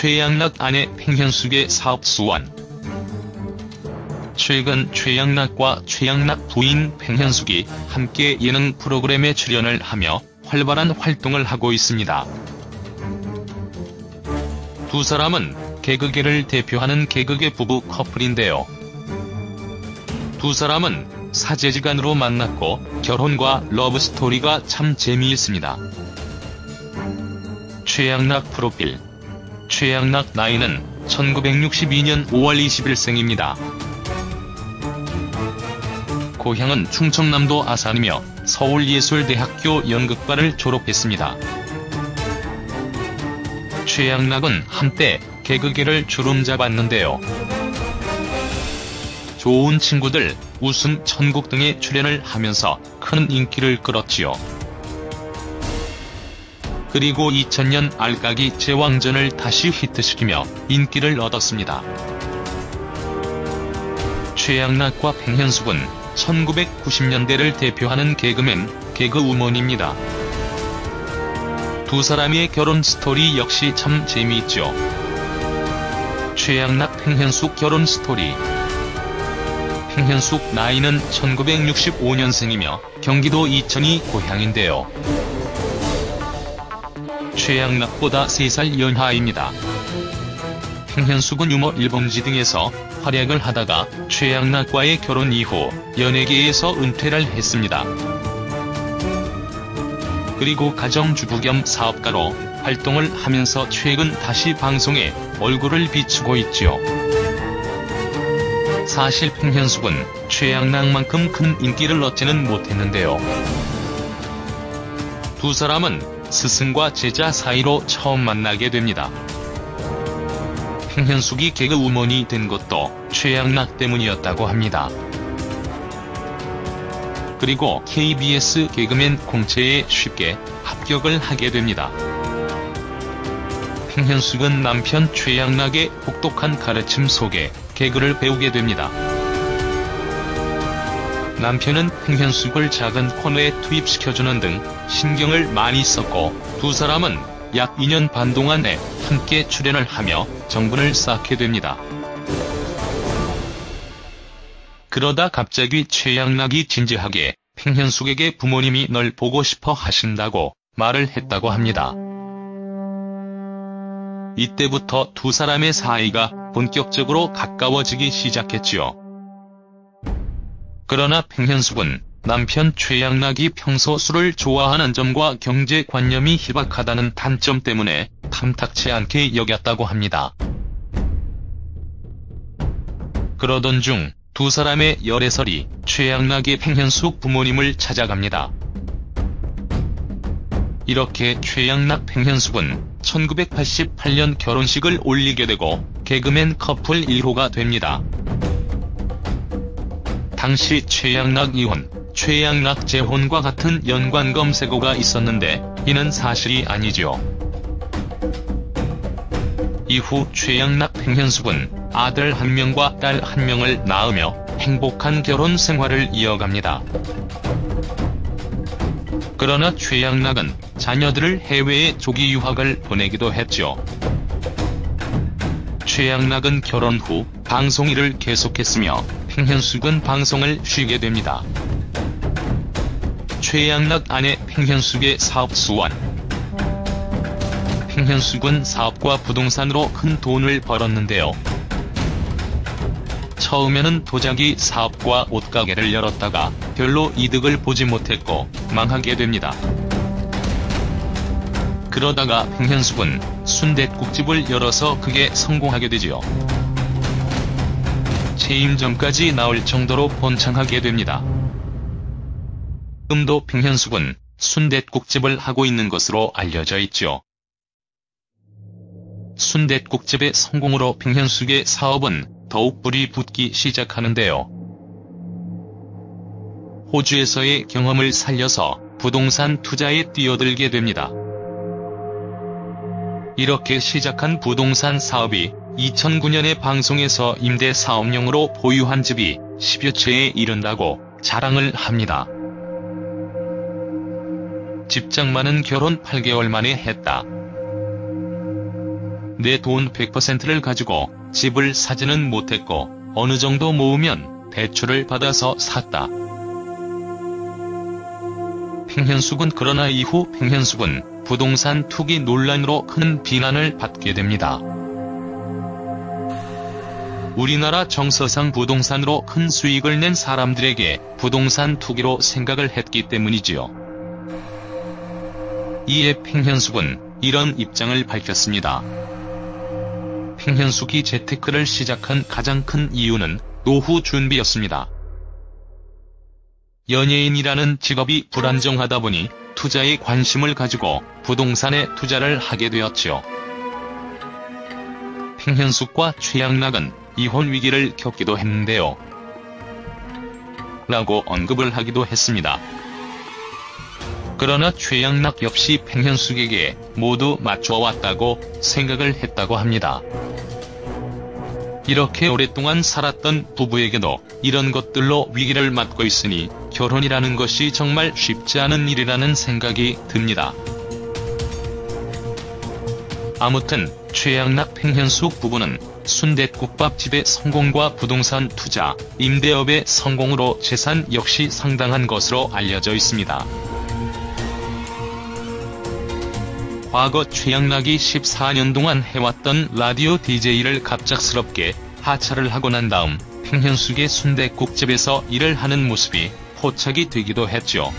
최양락 아내 팽현숙의 사업 수완. 최근 최양락과 최양락 부인 팽현숙이 함께 예능 프로그램에 출연을 하며 활발한 활동을 하고 있습니다. 두 사람은 개그계를 대표하는 개그계 부부 커플인데요. 두 사람은 사제지간으로 만났고 결혼과 러브스토리가 참 재미있습니다. 최양락 프로필. 최양락 나이는 1962년 5월 20일생입니다. 고향은 충청남도 아산이며 서울예술대학교 연극과를 졸업했습니다. 최양락은 한때 개그계를 주름잡았는데요. 좋은 친구들, 웃음 천국 등에 출연을 하면서 큰 인기를 끌었지요. 그리고 2000년 알까기 제왕전을 다시 히트시키며 인기를 얻었습니다. 최양락과 팽현숙은 1990년대를 대표하는 개그맨, 개그우먼입니다. 두 사람의 결혼 스토리 역시 참 재미있죠. 최양락 팽현숙 결혼 스토리. 팽현숙 나이는 1965년생이며 경기도 이천이 고향인데요. 최양락보다 3살 연하입니다. 팽현숙은 유머 일범지 등에서 활약을 하다가 최양락과의 결혼 이후 연예계에서 은퇴를 했습니다. 그리고 가정주부 겸 사업가로 활동을 하면서 최근 다시 방송에 얼굴을 비추고 있죠. 사실 팽현숙은 최양락만큼 큰 인기를 얻지는 못했는데요. 두 사람은 스승과 제자 사이로 처음 만나게 됩니다. 팽현숙이 개그우먼이 된 것도 최양락 때문이었다고 합니다. 그리고 KBS 개그맨 공채에 쉽게 합격을 하게 됩니다. 팽현숙은 남편 최양락의 혹독한 가르침 속에 개그를 배우게 됩니다. 남편은 팽현숙을 작은 코너에 투입시켜주는 등 신경을 많이 썼고 두 사람은 약 2년 반 동안에 함께 출연을 하며 정분을 쌓게 됩니다. 그러다 갑자기 최양락이 진지하게 팽현숙에게 부모님이 널 보고 싶어 하신다고 말을 했다고 합니다. 이때부터 두 사람의 사이가 본격적으로 가까워지기 시작했지요. 그러나 팽현숙은 남편 최양락이 평소 술을 좋아하는 점과 경제관념이 희박하다는 단점 때문에 탐탁치 않게 여겼다고 합니다. 그러던 중 두 사람의 열애설이 최양락이 팽현숙 부모님을 찾아갑니다. 이렇게 최양락 팽현숙은 1988년 결혼식을 올리게 되고 개그맨 커플 1호가 됩니다. 당시 최양락 이혼, 최양락 재혼과 같은 연관 검색어가 있었는데 이는 사실이 아니죠. 이후 최양락 팽현숙은 아들 1명과 딸 1명을 낳으며 행복한 결혼 생활을 이어갑니다. 그러나 최양락은 자녀들을 해외에 조기 유학을 보내기도 했죠. 최양락은 결혼 후 방송 일을 계속했으며 팽현숙은 방송을 쉬게 됩니다. 최양락 아내 팽현숙의 사업 수완. 팽현숙은 사업과 부동산으로 큰 돈을 벌었는데요. 처음에는 도자기 사업과 옷가게를 열었다가 별로 이득을 보지 못했고 망하게 됩니다. 그러다가 팽현숙은 순댓국집을 열어서 그게 성공하게 되지요. 체인점까지 나올 정도로 번창하게 됩니다. 지금도 팽현숙은 순댓국집을 하고 있는 것으로 알려져 있죠. 순댓국집의 성공으로 팽현숙의 사업은 더욱 불이 붙기 시작하는데요. 호주에서의 경험을 살려서 부동산 투자에 뛰어들게 됩니다. 이렇게 시작한 부동산 사업이 2009년에 방송에서 임대 사업용으로 보유한 집이 10여 채에 이른다고 자랑을 합니다. 집장만은 결혼 8개월 만에 했다. 내 돈 100%를 가지고 집을 사지는 못했고 어느 정도 모으면 대출을 받아서 샀다. 팽현숙은 그러나 이후 팽현숙은 부동산 투기 논란으로 큰 비난을 받게 됩니다. 우리나라 정서상 부동산으로 큰 수익을 낸 사람들에게 부동산 투기로 생각을 했기 때문이지요. 이에 팽현숙은 이런 입장을 밝혔습니다. 팽현숙이 재테크를 시작한 가장 큰 이유는 노후 준비였습니다. 연예인이라는 직업이 불안정하다 보니 투자에 관심을 가지고 부동산에 투자를 하게 되었지요. 팽현숙과 최양락은 이혼 위기를 겪기도 했는데요. 라고 언급을 하기도 했습니다. 그러나 최양락 역시 팽현숙에게 모두 맞춰왔다고 생각을 했다고 합니다. 이렇게 오랫동안 살았던 부부에게도 이런 것들로 위기를 맞고 있으니 결혼이라는 것이 정말 쉽지 않은 일이라는 생각이 듭니다. 아무튼 최양락 팽현숙 부부는 순댓국밥집의 성공과 부동산 투자, 임대업의 성공으로 재산 역시 상당한 것으로 알려져 있습니다. 과거 최양락이 14년 동안 해왔던 라디오 DJ를 갑작스럽게 하차를 하고 난 다음 팽현숙의 순댓국집에서 일을 하는 모습이 포착이 되기도 했죠.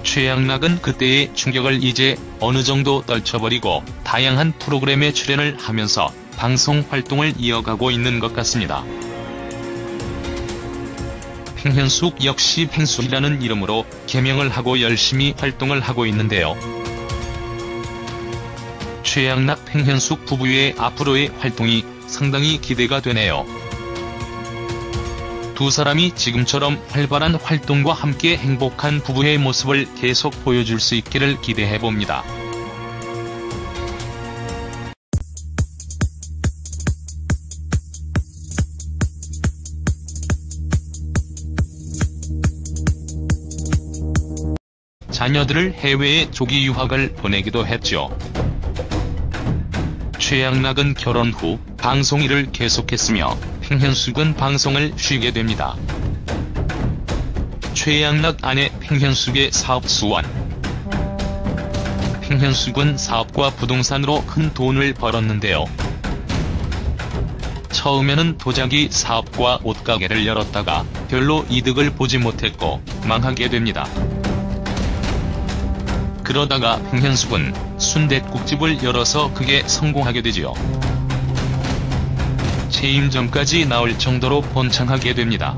최양락은 그때의 충격을 이제 어느 정도 떨쳐버리고 다양한 프로그램에 출연을 하면서 방송 활동을 이어가고 있는 것 같습니다. 팽현숙 역시 팽숙이라는 이름으로 개명을 하고 열심히 활동을 하고 있는데요. 최양락 팽현숙 부부의 앞으로의 활동이 상당히 기대가 되네요. 두 사람이 지금처럼 활발한 활동과 함께 행복한 부부의 모습을 계속 보여줄 수 있기를 기대해봅니다. 자녀들을 해외에 조기 유학을 보내기도 했죠. 최양락은 결혼 후 방송 일을 계속했으며 팽현숙은 방송을 쉬게 됩니다. 최양락 아내 팽현숙의 사업 수완. 팽현숙은 사업과 부동산으로 큰 돈을 벌었는데요. 처음에는 도자기 사업과 옷가게를 열었다가 별로 이득을 보지 못했고 망하게 됩니다. 그러다가 팽현숙은 순댓국집을 열어서 그게 성공하게 되지요. 체인점까지 나올 정도로 번창하게 됩니다.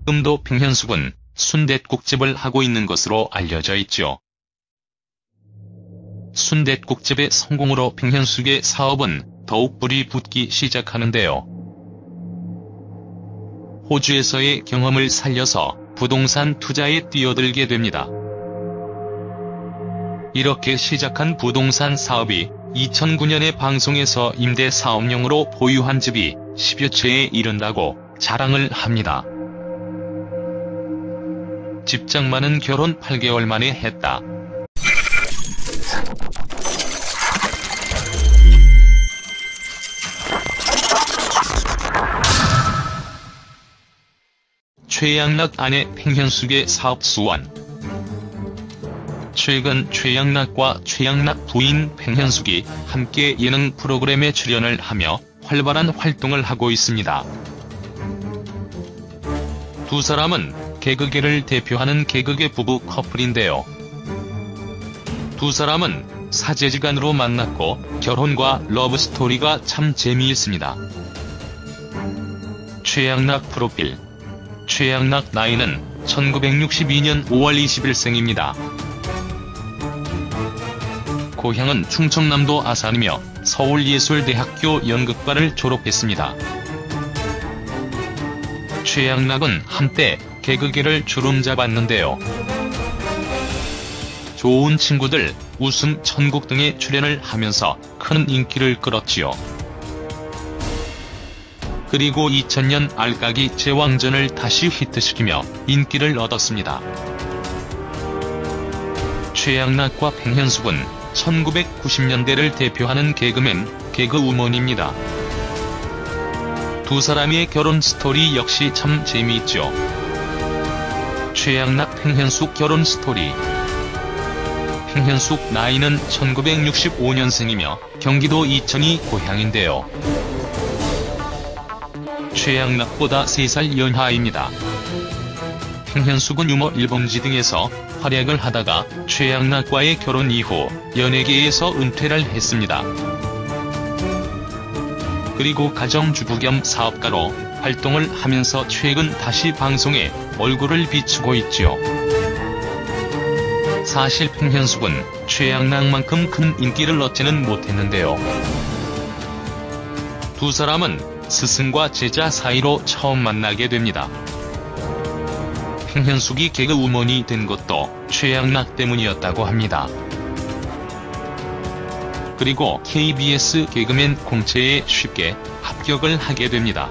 지금도 팽현숙은 순댓국집을 하고 있는 것으로 알려져 있죠. 순댓국집의 성공으로 팽현숙의 사업은 더욱 불이 붙기 시작하는데요. 호주에서의 경험을 살려서 부동산 투자에 뛰어들게 됩니다. 이렇게 시작한 부동산 사업이 2009년에 방송에서 임대 사업용으로 보유한 집이 10여 채에 이른다고 자랑을 합니다. 집장만은 결혼 8개월 만에 했다. 최양락 아내 팽현숙의 사업 수완. 최근 최양락과 최양락 부인 팽현숙이 함께 예능 프로그램에 출연을 하며 활발한 활동을 하고 있습니다. 두 사람은 개그계를 대표하는 개그계 부부 커플인데요. 두 사람은 사제지간으로 만났고 결혼과 러브스토리가 참 재미있습니다. 최양락 프로필. 최양락 나이는 1962년 5월 20일생입니다. 고향은 충청남도 아산이며 서울예술대학교 연극과를 졸업했습니다. 최양락은 한때 개그계를 주름잡았는데요. 좋은 친구들, 웃음 천국 등에 출연을 하면서 큰 인기를 끌었지요. 그리고 2000년 알까기 제왕전을 다시 히트시키며 인기를 얻었습니다. 최양락과 팽현숙은 1990년대를 대표하는 개그맨, 개그우먼입니다. 두 사람의 결혼 스토리 역시 참 재미있죠. 최양락 팽현숙 결혼 스토리. 팽현숙 나이는 1965년생이며 경기도 이천이 고향인데요. 최양락보다 3살 연하입니다. 팽현숙은 유머 일범지 등에서 활약을 하다가 최양락과의 결혼 이후 연예계에서 은퇴를 했습니다. 그리고 가정주부 겸 사업가로 활동을 하면서 최근 다시 방송에 얼굴을 비추고 있죠. 사실 팽현숙은 최양락만큼 큰 인기를 얻지는 못했는데요. 두 사람은 스승과 제자 사이로 처음 만나게 됩니다. 팽현숙이 개그우먼이 된 것도 최양락 때문이었다고 합니다. 그리고 KBS 개그맨 공채에 쉽게 합격을 하게 됩니다.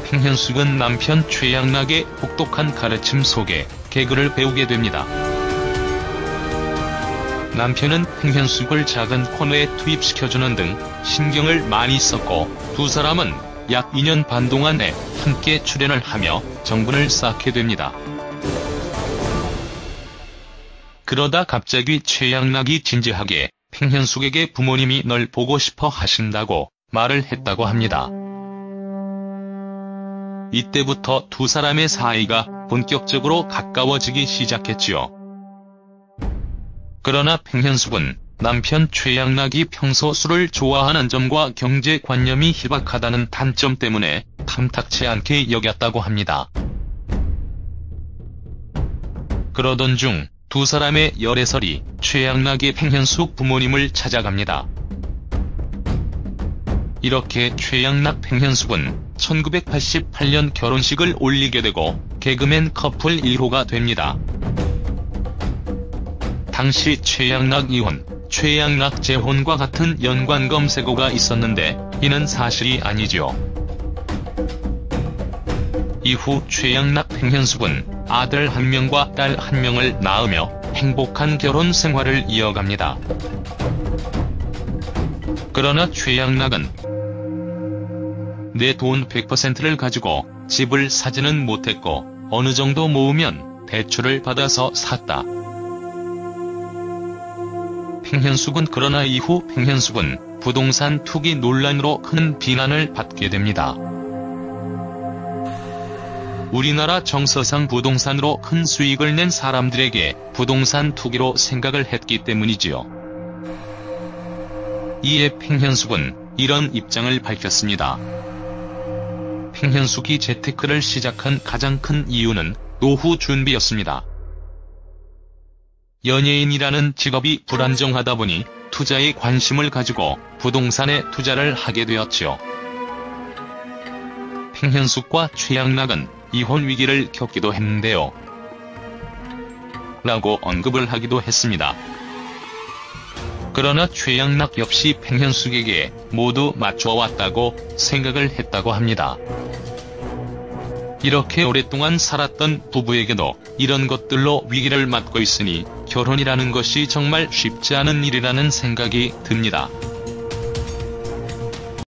팽현숙은 남편 최양락의 혹독한 가르침 속에 개그를 배우게 됩니다. 남편은 팽현숙을 작은 코너에 투입시켜주는 등 신경을 많이 썼고 두 사람은 약 2년 반 동안에 함께 출연을 하며 정분을 쌓게 됩니다. 그러다 갑자기 최양락이 진지하게 팽현숙에게 부모님이 널 보고 싶어 하신다고 말을 했다고 합니다. 이때부터 두 사람의 사이가 본격적으로 가까워지기 시작했지요. 그러나 팽현숙은 남편 최양락이 평소 술을 좋아하는 점과 경제관념이 희박하다는 단점 때문에 탐탁치 않게 여겼다고 합니다. 그러던 중 두 사람의 열애설이 최양락이 팽현숙 부모님을 찾아갑니다. 이렇게 최양락 팽현숙은 1988년 결혼식을 올리게 되고 개그맨 커플 1호가 됩니다. 당시 최양락 이혼, 최양락 재혼과 같은 연관 검색어가 있었는데 이는 사실이 아니죠. 이후 최양락 팽현숙은 아들 1명과 딸 1명을 낳으며 행복한 결혼 생활을 이어갑니다. 그러나 최양락은 내 돈 100%를 가지고 집을 사지는 못했고 어느 정도 모으면 대출을 받아서 샀다. 팽현숙은 그러나 이후 팽현숙은 부동산 투기 논란으로 큰 비난을 받게 됩니다. 우리나라 정서상 부동산으로 큰 수익을 낸 사람들에게 부동산 투기로 생각을 했기 때문이지요. 이에 팽현숙은 이런 입장을 밝혔습니다. 팽현숙이 재테크를 시작한 가장 큰 이유는 노후 준비였습니다. 연예인이라는 직업이 불안정하다 보니 투자에 관심을 가지고 부동산에 투자를 하게 되었죠. 팽현숙과 최양락은 이혼 위기를 겪기도 했는데요. 라고 언급을 하기도 했습니다. 그러나 최양락 역시 팽현숙에게 모두 맞춰왔다고 생각을 했다고 합니다. 이렇게 오랫동안 살았던 부부에게도 이런 것들로 위기를 맞고 있으니 결혼이라는 것이 정말 쉽지 않은 일이라는 생각이 듭니다.